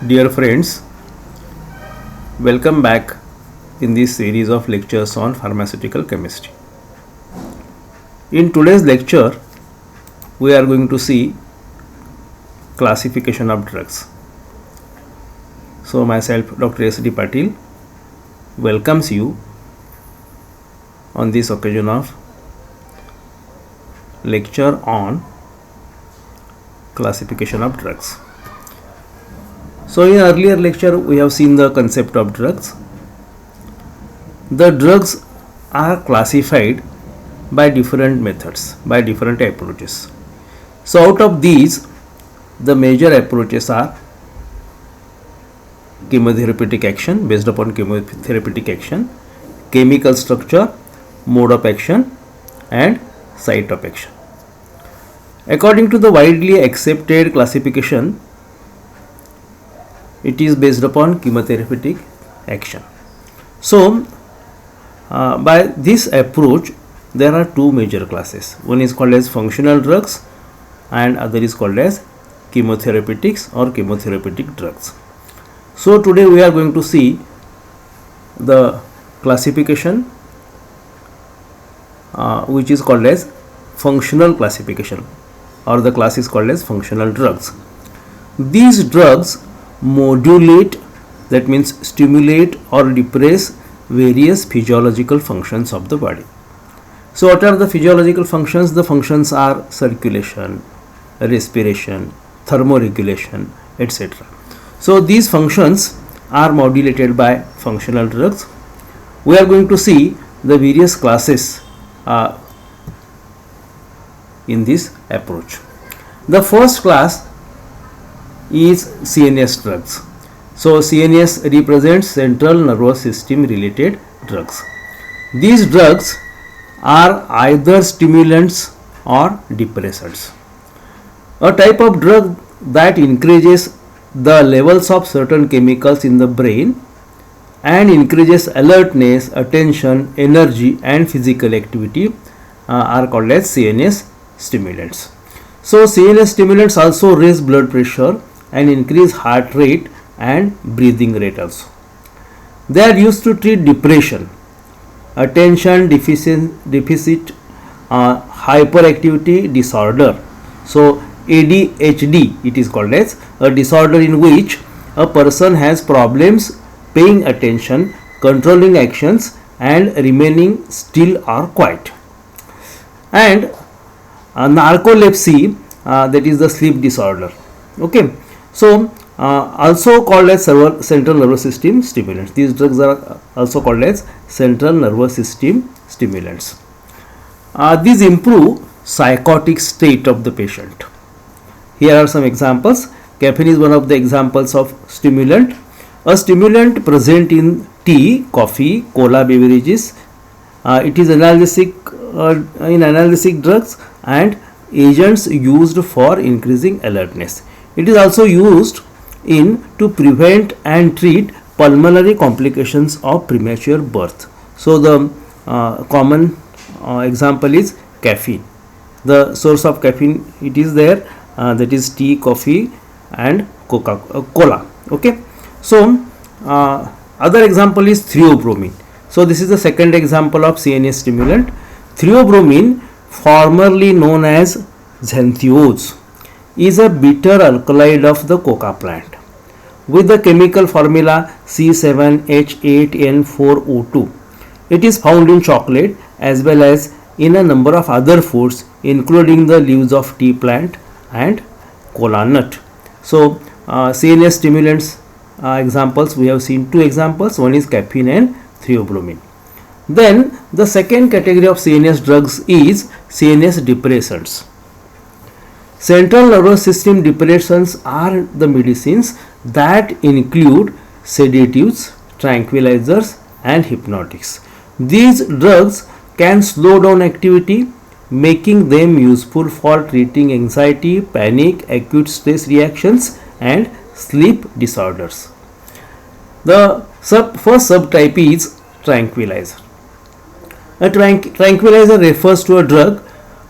Dear friends, welcome back in this series of lectures on pharmaceutical chemistry. In today's lecture, we are going to see classification of drugs. So myself, Dr. S.D. Patil, welcomes you on this occasion of lecture on classification of drugs. So in earlier lecture we have seen the concept of drugs. The drugs are classified by different methods, by different approaches. So out of these, the major approaches are chemotherapeutic action, based upon chemotherapeutic action, chemical structure, mode of action, and site of action. According to the widely accepted classification, it is based upon chemotherapeutic action. So by this approach there are two major classes. One is called as functional drugs and other is called as chemotherapeutics or chemotherapeutic drugs. So today we are going to see the classification which is called as functional classification, or the class is called as functional drugs. These drugs modulate, that means stimulate or depress various physiological functions of the body. So what are the physiological functions? The functions are circulation, respiration, thermoregulation, etc. So these functions are modulated by functional drugs. We are going to see the various classes in this approach. The first class is CNS drugs. So CNS represents central nervous system related drugs. These drugs are either stimulants or depressants. A type of drug that increases the levels of certain chemicals in the brain and increases alertness, attention, energy and physical activity are called as CNS stimulants. So CNS stimulants also raise blood pressure and increase heart rate and breathing rate also. They are used to treat depression, attention deficit hyperactivity disorder. So ADHD it is called as a disorder in which a person has problems paying attention, controlling actions and remaining still or quiet. And narcolepsy, that is the sleep disorder. Okay. So also called as central nervous system stimulants. These drugs are also called as central nervous system stimulants. These improve psychotic state of the patient. Here are some examples. Caffeine is one of the examples of stimulant. A stimulant present in tea, coffee, cola beverages. It is analgesic in analgesic drugs and agents used for increasing alertness. It is also used to prevent and treat pulmonary complications of premature birth. So the common example is caffeine. The source of caffeine it is there, that is tea, coffee and Coca-Cola. Okay. So other example is theobromine. So this is the second example of CNS stimulant. Theobromine, formerly known as xanthiose, is a bitter alkaloid of the coca plant with the chemical formula C7H8N4O2. It is found in chocolate as well as in a number of other foods including the leaves of tea plant and kola nut. So CNS stimulants examples, we have seen two examples, one is caffeine and theobromine. Then the second category of CNS drugs is CNS depressants. Central nervous system depressants are the medicines that include sedatives, tranquilizers and hypnotics. These drugs can slow down activity, making them useful for treating anxiety, panic, acute stress reactions and sleep disorders. The first subtype is tranquilizer. A tranquilizer refers to a drug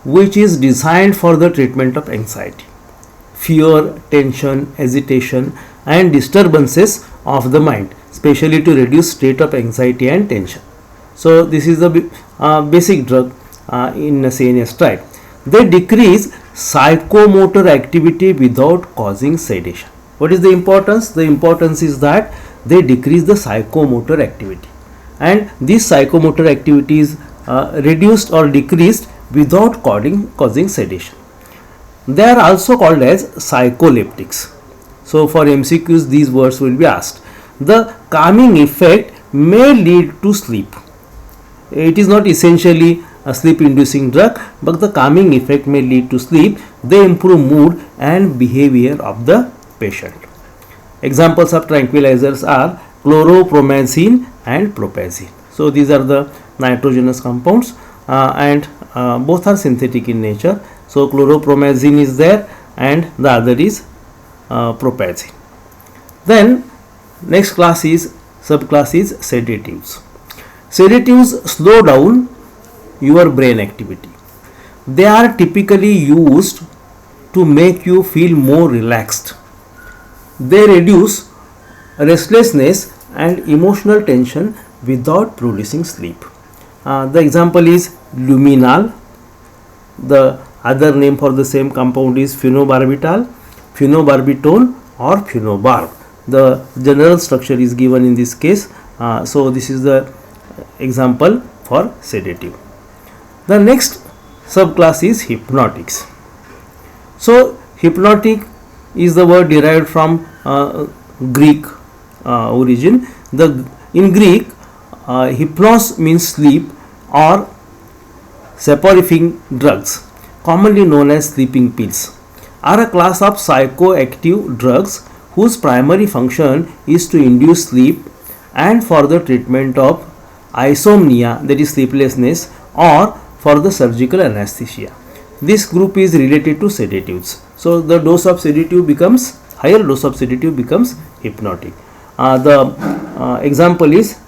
which is designed for the treatment of anxiety, fear, tension, agitation, and disturbances of the mind, especially to reduce state of anxiety and tension. So this is the basic drug in CNS triad. They decrease psychomotor activity without causing sedation. What is the importance? The importance is that they decrease the psychomotor activity, and this psychomotor activity is reduced or decreased without causing sedation. They are also called as psycholeptics. So for MCQs these words will be asked. The calming effect may lead to sleep. It is not essentially a sleep inducing drug, but the calming effect may lead to sleep. They improve mood and behavior of the patient. Examples of tranquilizers are chloropromazine and propazine. So these are the nitrogenous compounds and both are synthetic in nature. So chloropromazine is there and the other is propazine. Then next subclass is sedatives. Sedatives slow down your brain activity. They are typically used to make you feel more relaxed. They reduce restlessness and emotional tension without producing sleep. The example is Luminal. The other name for the same compound is phenobarbital, phenobarbitone or phenobarb. The general structure is given in this case. So this is the example for sedative. The next subclass is hypnotics. So hypnotic is the word derived from Greek origin. In Greek, hypnos means sleep or soporific drugs, commonly known as sleeping pills, are a class of psychoactive drugs whose primary function is to induce sleep and for the treatment of insomnia, that is sleeplessness, or for the surgical anesthesia. This group is related to sedatives. So the higher dose of sedative becomes hypnotic. The example is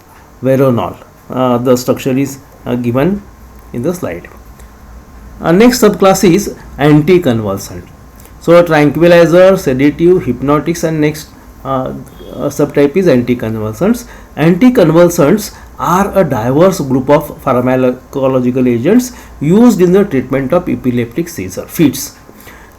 Veronal. The structure is given in the slide. Next subclass is anticonvulsant. So tranquilizer, sedative, hypnotics, and next subtype is anticonvulsants. Anticonvulsants are a diverse group of pharmacological agents used in the treatment of epileptic fits.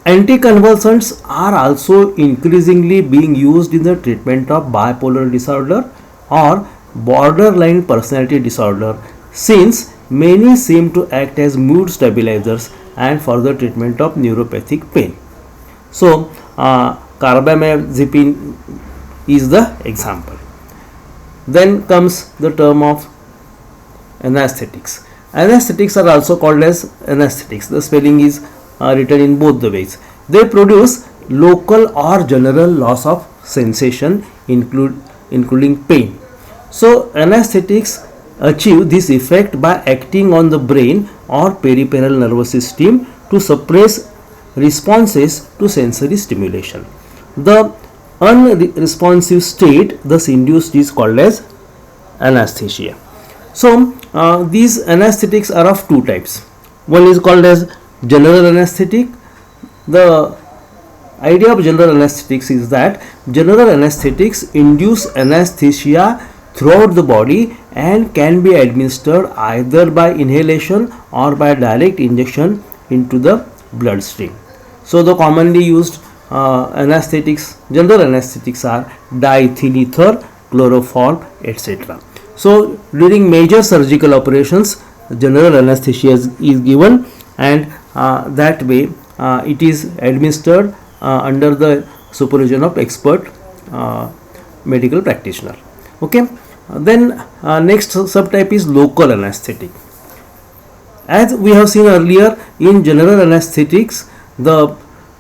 Anticonvulsants are also increasingly being used in the treatment of bipolar disorder or borderline personality disorder, since many seem to act as mood stabilizers and for the treatment of neuropathic pain. So carbamazepine is the example. Then comes the term of anesthetics. Anesthetics are also called as anesthetics. The spelling is written in both the ways. They produce local or general loss of sensation, including pain. So anesthetics achieve this effect by acting on the brain or peripheral nervous system to suppress responses to sensory stimulation. The unresponsive state thus induced is called as anesthesia. So these anesthetics are of two types. One is called as general anesthetic. The idea of general anesthetics is that general anesthetics induce anesthesia throughout the body and can be administered either by inhalation or by direct injection into the bloodstream. So the commonly used anesthetics, general anesthetics are diethyl ether, chloroform, etc. So during major surgical operations, general anesthesia is given, and that way it is administered under the supervision of expert medical practitioner. Okay. Then next subtype is local anesthetic. As we have seen earlier, in general anesthetics the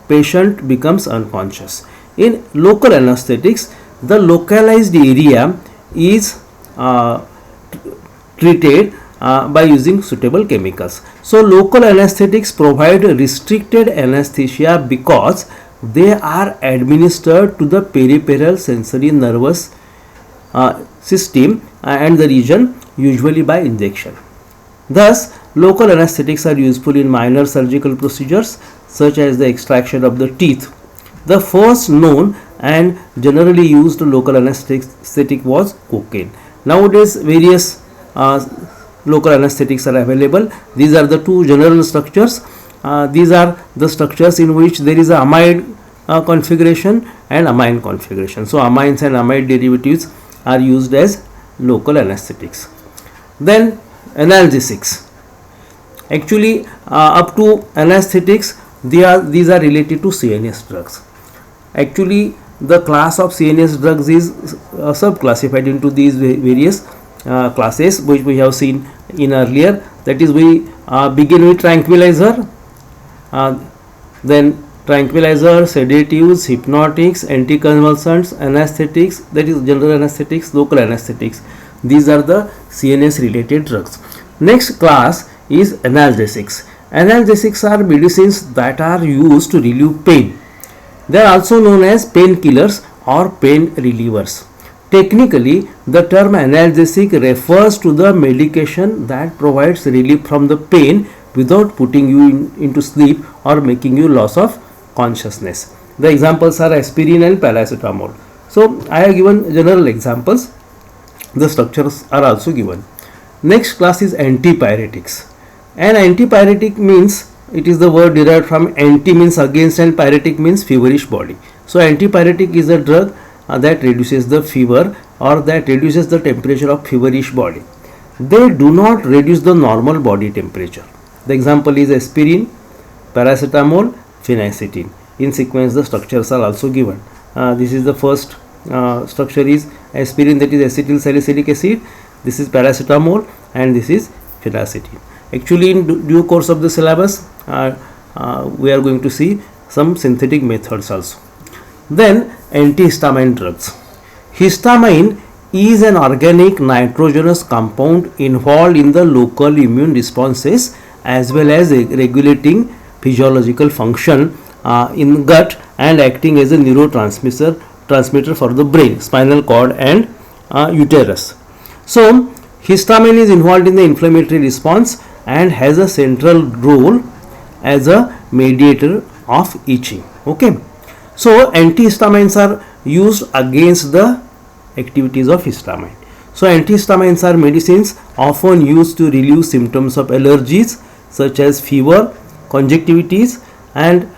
patient becomes unconscious. In local anesthetics, the localized area is treated by using suitable chemicals. So local anesthetics provide restricted anesthesia because they are administered to the peripheral sensory nervous system and the region, usually by injection. Thus local anesthetics are useful in minor surgical procedures such as the extraction of the teeth. The first known and generally used local anesthetic was cocaine. Nowadays various local anesthetics are available. These are the two general structures. These are the structures in which there is a amide configuration and amine configuration. So amines and amide derivatives are used as local anesthetics. Then analgesics. Actually up to anesthetics, these are related to CNS drugs. Actually the class of CNS drugs is sub-classified into these various classes which we have seen in earlier. That is, we begin with tranquilizer, then tranquilizer, sedatives, hypnotics, anticonvulsants, anesthetics, that is general anesthetics, local anesthetics. These are the CNS related drugs. Next class is analgesics. Analgesics are medicines that are used to relieve pain. They are also known as painkillers or pain relievers. Technically, the term analgesic refers to the medication that provides relief from the pain without putting you into sleep or making you loss of consciousness. The examples are aspirin and paracetamol. So I have given general examples. The structures are also given. Next class is antipyretics. An antipyretic means, it is the word derived from anti means against and pyretic means feverish body. So antipyretic is a drug that reduces the fever or that reduces the temperature of feverish body. They do not reduce the normal body temperature. The example is aspirin, paracetamol, phenacetin. In sequence the structures are also given. This is the first structure is aspirin, that is acetyl salicylic acid. This is paracetamol and this is phenacetin. Actually in due course of the syllabus we are going to see some synthetic methods also. Then antihistamine drugs. Histamine is an organic nitrogenous compound involved in the local immune responses as well as regulating physiological function in gut and acting as a neurotransmitter for the brain, spinal cord and uterus. So histamine is involved in the inflammatory response and has a central role as a mediator of itching. Okay. So antihistamines are used against the activities of histamine. So antihistamines are medicines often used to relieve symptoms of allergies such as fever, conjunctivitis and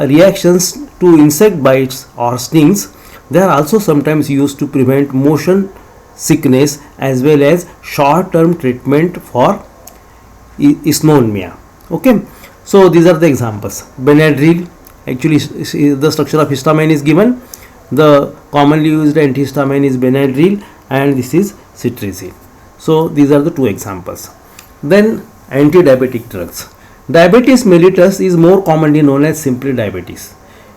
reactions to insect bites or stings. They are also sometimes used to prevent motion sickness as well as short-term treatment for insomnia. Okay. So these are the examples. Benadryl, actually the structure of histamine is given. The commonly used antihistamine is Benadryl and this is cetirizine. So these are the two examples. Then anti-diabetic drugs. Diabetes mellitus is more commonly known as simply diabetes.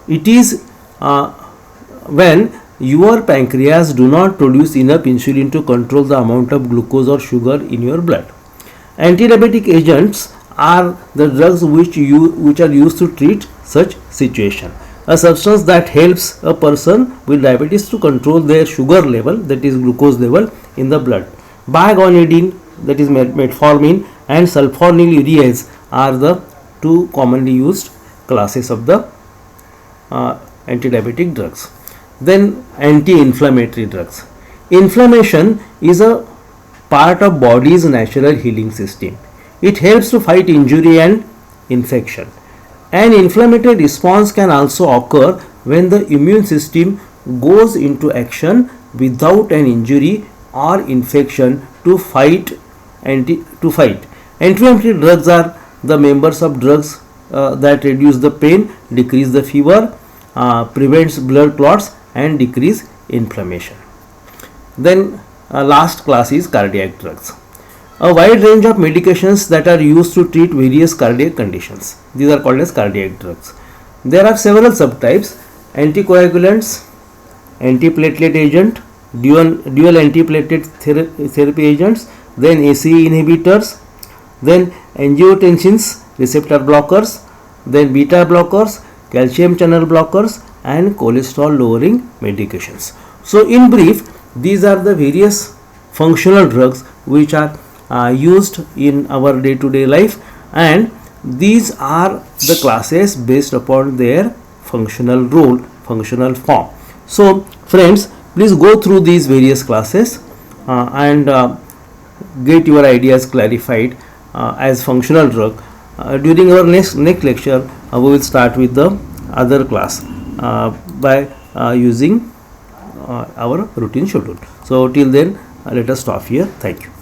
It is when your pancreas do not produce enough insulin to control the amount of glucose or sugar in your blood. Anti-diabetic agents are the drugs which are used to treat such situation. A substance that helps a person with diabetes to control their sugar level, that is glucose level in the blood. Biagonidine, that is metformin, and sulfonylureas are the two commonly used classes of the anti-diabetic drugs. Then anti-inflammatory drugs. Inflammation is a part of body's natural healing system. It helps to fight injury and infection. An inflammatory response can also occur when the immune system goes into action without an injury or infection to fight. Anti-inflammatory drugs are the members of drugs that reduce the pain, decrease the fever, prevents blood clots and decrease inflammation. Then last class is cardiac drugs. A wide range of medications that are used to treat various cardiac conditions. These are called as cardiac drugs. There are several subtypes: anticoagulants, antiplatelet agent, dual antiplatelet therapy agents, then ACE inhibitors, then angiotensins receptor blockers, then beta blockers, calcium channel blockers and cholesterol lowering medications. So in brief, these are the various functional drugs which are used in our day-to-day life, and these are the classes based upon their functional role, functional form. So friends, please go through these various classes and get your ideas clarified as functional drug. During our next lecture, we will start with the other class by using our routine schedule. So till then, let us stop here. Thank you.